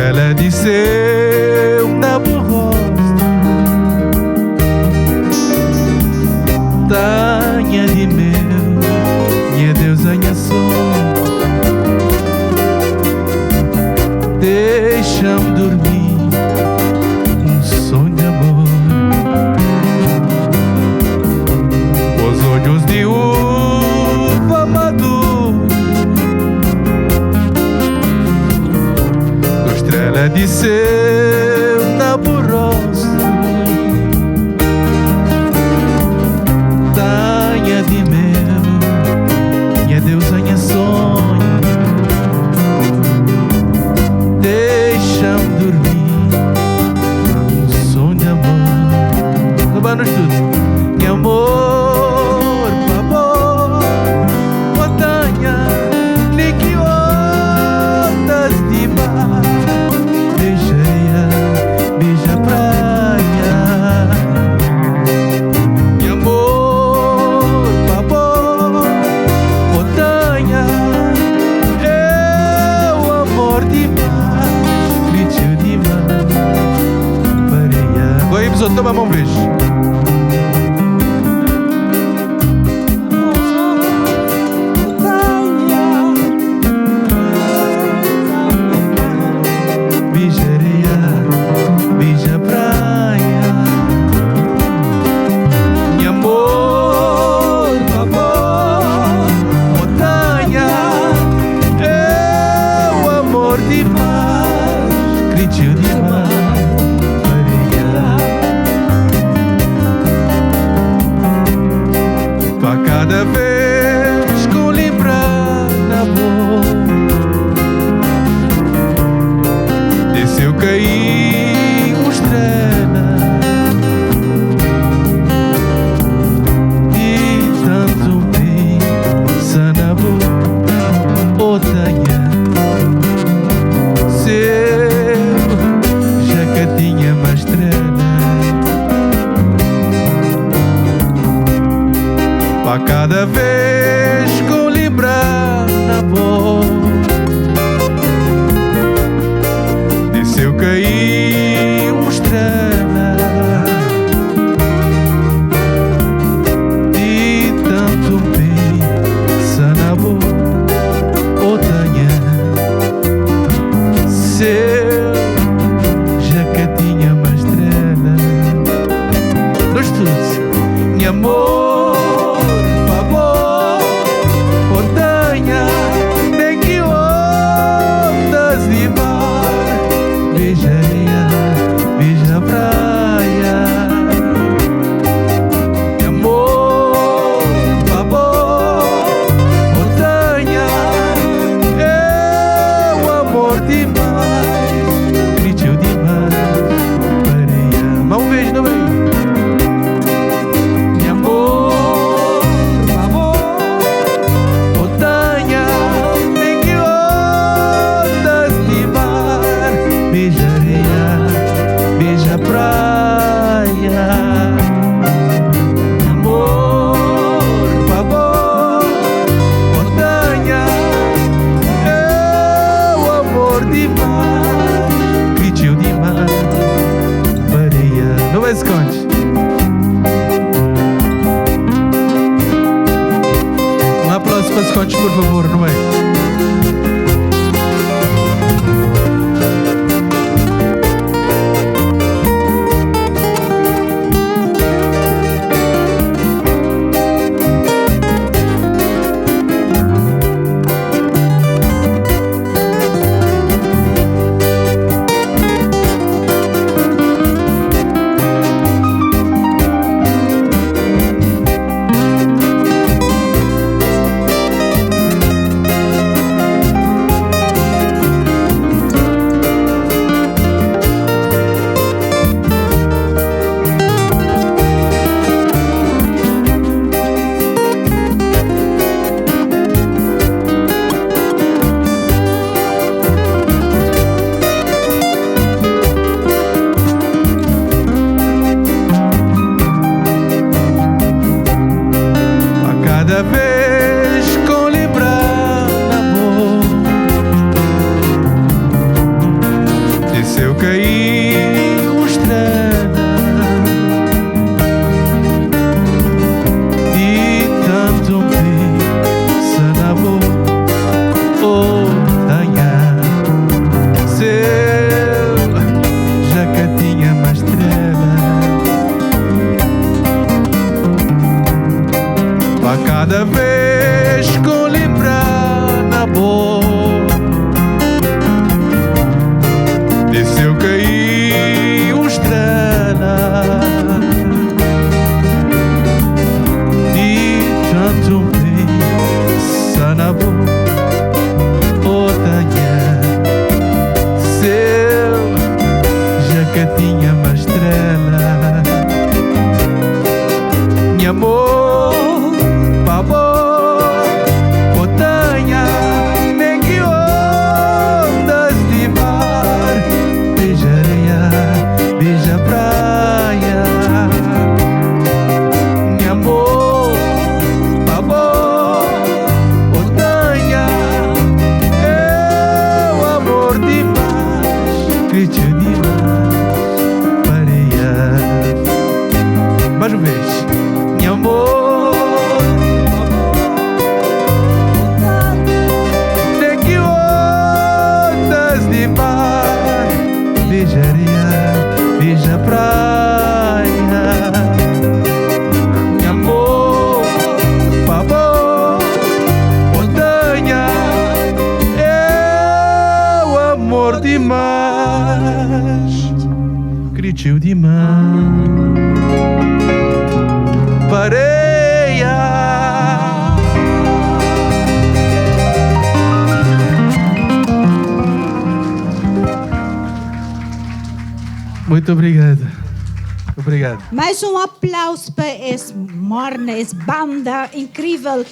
estrela de seu novo rosto, Tanha de meu, minha deusanha sou. Deixa-me dormir um sonho de amor. Os olhos de uva madura, estrela de seu novo rosto, Tanha de meu, minha deusanha sonho. Deixa-me dormir um sonho de amor. Levamos tudo. Meu amor, amor, montanha, nem que ondas de mar. Beijaria, beija a praia. Meu amor, amor, montanha, é o amor demais, grito demais, pareia. Agora aí, pessoal, toma a mão, beijo. Cada vez que eu lembrar na boca desse eu caí uma estrela e tanto pensa na boca, oh Tanha, se eu já que tinha uma estrela. Para cada vez que eu lembrar na voz desse eu caí uma estrela e tanto pensa na boca, oh Tanha, se eu já que tinha uma estrela. Nós todos, meu amor, Contes, por favor, no meio. demais. Critiu demais. Pareia. Muito obrigado. Obrigado. Mais um aplauso para essa morna, essa banda incrível.